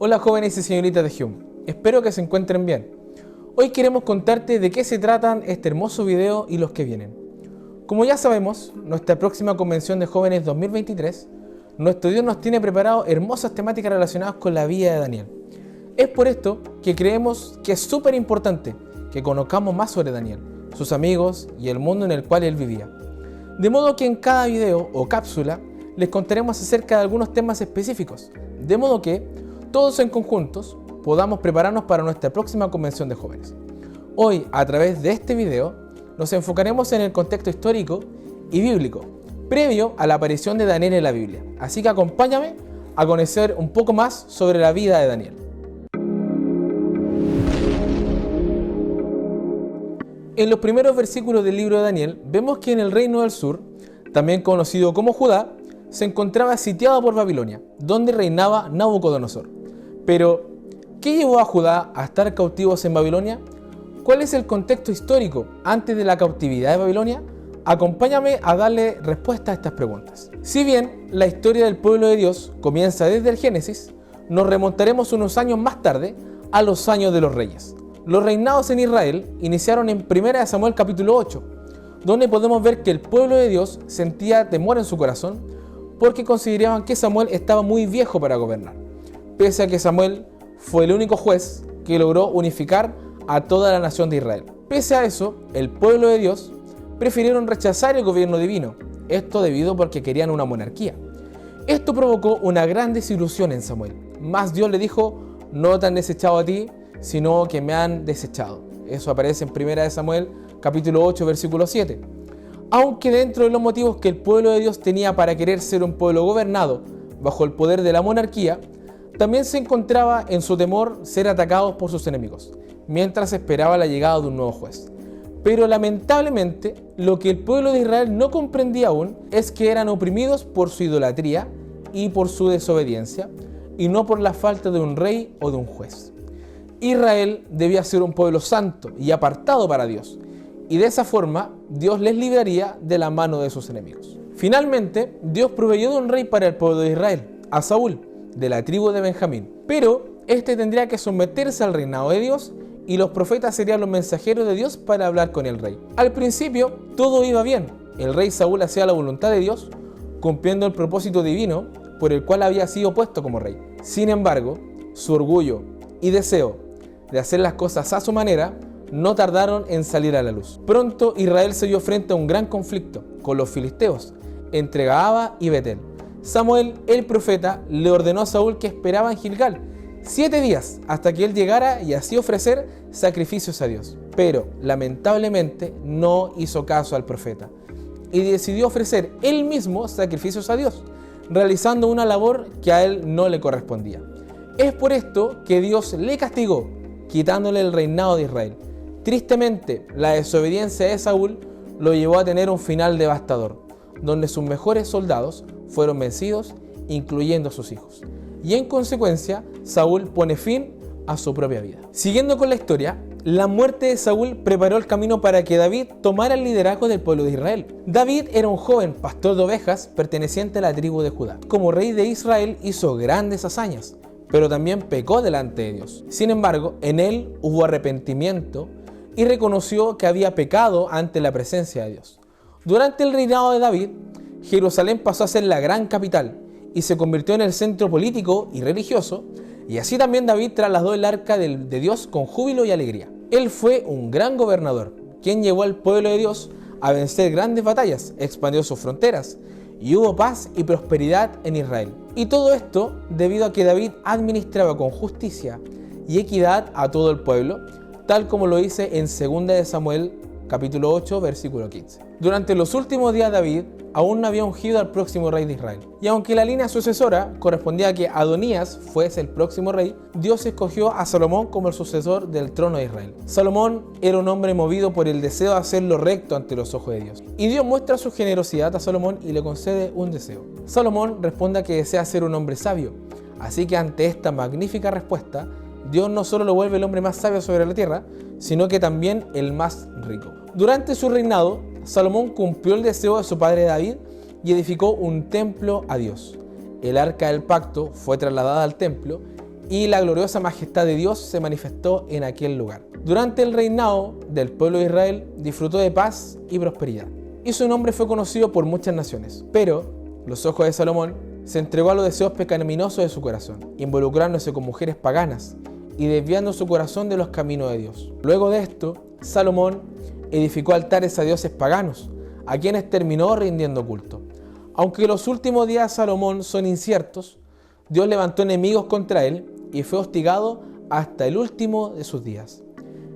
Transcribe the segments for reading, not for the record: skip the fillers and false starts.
Hola jóvenes y señoritas de Hume, espero que se encuentren bien. Hoy queremos contarte de qué se tratan este hermoso video y los que vienen. Como ya sabemos, nuestra próxima convención de jóvenes 2023, nuestro Dios nos tiene preparado hermosas temáticas relacionadas con la vida de Daniel. Es por esto que creemos que es súper importante que conozcamos más sobre Daniel, sus amigos y el mundo en el cual él vivía. De modo que en cada video o cápsula les contaremos acerca de algunos temas específicos, de modo que todos en conjuntos podamos prepararnos para nuestra próxima convención de jóvenes. Hoy, a través de este video, nos enfocaremos en el contexto histórico y bíblico, previo a la aparición de Daniel en la Biblia. Así que acompáñame a conocer un poco más sobre la vida de Daniel. En los primeros versículos del libro de Daniel, vemos que en el reino del sur, también conocido como Judá, se encontraba sitiado por Babilonia, donde reinaba Nabucodonosor. Pero, ¿qué llevó a Judá a estar cautivos en Babilonia? ¿Cuál es el contexto histórico antes de la cautividad de Babilonia? Acompáñame a darle respuesta a estas preguntas. Si bien la historia del pueblo de Dios comienza desde el Génesis, nos remontaremos unos años más tarde a los años de los reyes. Los reinados en Israel iniciaron en 1 Samuel capítulo 8, donde podemos ver que el pueblo de Dios sentía temor en su corazón porque consideraban que Samuel estaba muy viejo para gobernar, pese a que Samuel fue el único juez que logró unificar a toda la nación de Israel. Pese a eso, el pueblo de Dios prefirieron rechazar el gobierno divino, esto debido porque querían una monarquía. Esto provocó una gran desilusión en Samuel, mas Dios le dijo: no te han desechado a ti, sino que me han desechado. Eso aparece en 1 Samuel capítulo 8 versículo 7. Aunque dentro de los motivos que el pueblo de Dios tenía para querer ser un pueblo gobernado bajo el poder de la monarquía, también se encontraba en su temor ser atacados por sus enemigos, mientras esperaba la llegada de un nuevo juez. Pero lamentablemente, lo que el pueblo de Israel no comprendía aún es que eran oprimidos por su idolatría y por su desobediencia, y no por la falta de un rey o de un juez. Israel debía ser un pueblo santo y apartado para Dios, y de esa forma Dios les libraría de la mano de sus enemigos. Finalmente, Dios proveyó de un rey para el pueblo de Israel, a Saúl, de la tribu de Benjamín. Pero este tendría que someterse al reinado de Dios y los profetas serían los mensajeros de Dios para hablar con el rey. Al principio todo iba bien. El rey Saúl hacía la voluntad de Dios, cumpliendo el propósito divino por el cual había sido puesto como rey. Sin embargo, su orgullo y deseo de hacer las cosas a su manera no tardaron en salir a la luz. Pronto Israel se vio frente a un gran conflicto con los filisteos entre Gaaba y Betel. Samuel, el profeta, le ordenó a Saúl que esperaba en Gilgal 7 días hasta que él llegara y así ofrecer sacrificios a Dios. Pero lamentablemente no hizo caso al profeta y decidió ofrecer él mismo sacrificios a Dios, realizando una labor que a él no le correspondía. Es por esto que Dios le castigó, quitándole el reinado de Israel. Tristemente, la desobediencia de Saúl lo llevó a tener un final devastador, donde sus mejores soldados fueron vencidos, incluyendo a sus hijos. Y en consecuencia, Saúl pone fin a su propia vida. Siguiendo con la historia, la muerte de Saúl preparó el camino para que David tomara el liderazgo del pueblo de Israel. David era un joven pastor de ovejas perteneciente a la tribu de Judá. Como rey de Israel hizo grandes hazañas, pero también pecó delante de Dios. Sin embargo, en él hubo arrepentimiento y reconoció que había pecado ante la presencia de Dios. Durante el reinado de David, Jerusalén pasó a ser la gran capital y se convirtió en el centro político y religioso, y así también David trasladó el arca de Dios con júbilo y alegría. Él fue un gran gobernador, quien llevó al pueblo de Dios a vencer grandes batallas, expandió sus fronteras, y hubo paz y prosperidad en Israel. Y todo esto debido a que David administraba con justicia y equidad a todo el pueblo, tal como lo dice en 2 Samuel capítulo 8, versículo 15. Durante los últimos días de David, aún no había ungido al próximo rey de Israel. Y aunque la línea sucesora correspondía a que Adonías fuese el próximo rey, Dios escogió a Salomón como el sucesor del trono de Israel. Salomón era un hombre movido por el deseo de hacer lo recto ante los ojos de Dios. Y Dios muestra su generosidad a Salomón y le concede un deseo. Salomón responde que desea ser un hombre sabio. Así que ante esta magnífica respuesta, Dios no solo lo vuelve el hombre más sabio sobre la tierra, sino que también el más rico. Durante su reinado, Salomón cumplió el deseo de su padre David y edificó un templo a Dios. El arca del pacto fue trasladada al templo y la gloriosa majestad de Dios se manifestó en aquel lugar. Durante el reinado del pueblo de Israel disfrutó de paz y prosperidad, y su nombre fue conocido por muchas naciones. Pero los ojos de Salomón se entregó a los deseos pecaminosos de su corazón, involucrándose con mujeres paganas y desviando su corazón de los caminos de Dios. Luego de esto, Salomón edificó altares a dioses paganos, a quienes terminó rindiendo culto. Aunque los últimos días de Salomón son inciertos, Dios levantó enemigos contra él y fue hostigado hasta el último de sus días.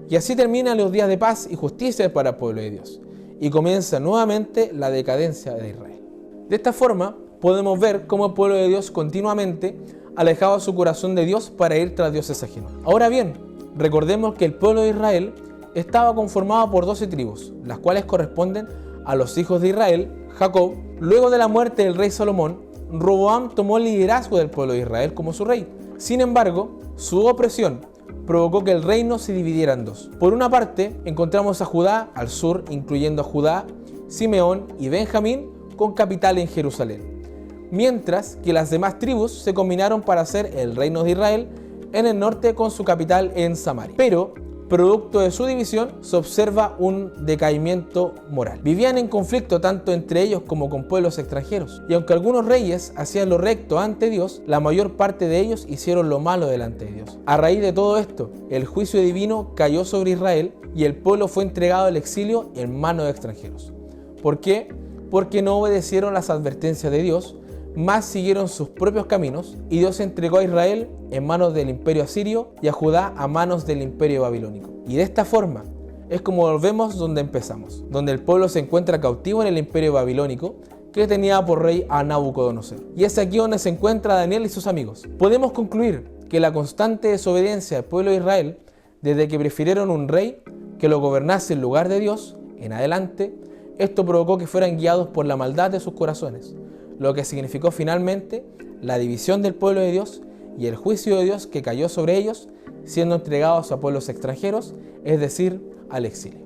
Y así terminan los días de paz y justicia para el pueblo de Dios, y comienza nuevamente la decadencia de Israel. De esta forma, podemos ver cómo el pueblo de Dios continuamente alejaba su corazón de Dios para ir tras dioses ajenos. Ahora bien, recordemos que el pueblo de Israel estaba conformado por 12 tribus, las cuales corresponden a los hijos de Israel, Jacob. Luego de la muerte del rey Salomón, Roboam tomó el liderazgo del pueblo de Israel como su rey. Sin embargo, su opresión provocó que el reino se dividiera en dos. Por una parte, encontramos a Judá al sur, incluyendo a Judá, Simeón y Benjamín, con capital en Jerusalén, mientras que las demás tribus se combinaron para hacer el reino de Israel en el norte con su capital en Samaria. Pero, producto de su división, se observa un decaimiento moral. Vivían en conflicto tanto entre ellos como con pueblos extranjeros, y aunque algunos reyes hacían lo recto ante Dios, la mayor parte de ellos hicieron lo malo delante de Dios. A raíz de todo esto, el juicio divino cayó sobre Israel y el pueblo fue entregado al exilio en manos de extranjeros. ¿Por qué? Porque no obedecieron las advertencias de Dios, más siguieron sus propios caminos, y Dios entregó a Israel en manos del imperio asirio y a Judá a manos del imperio babilónico. Y de esta forma es como volvemos donde empezamos, donde el pueblo se encuentra cautivo en el imperio babilónico que tenía por rey a Nabucodonosor. Y es aquí donde se encuentra Daniel y sus amigos. Podemos concluir que la constante desobediencia del pueblo de Israel, desde que prefirieron un rey que lo gobernase en lugar de Dios, en adelante, esto provocó que fueran guiados por la maldad de sus corazones, lo que significó finalmente la división del pueblo de Dios y el juicio de Dios que cayó sobre ellos, siendo entregados a pueblos extranjeros, es decir, al exilio.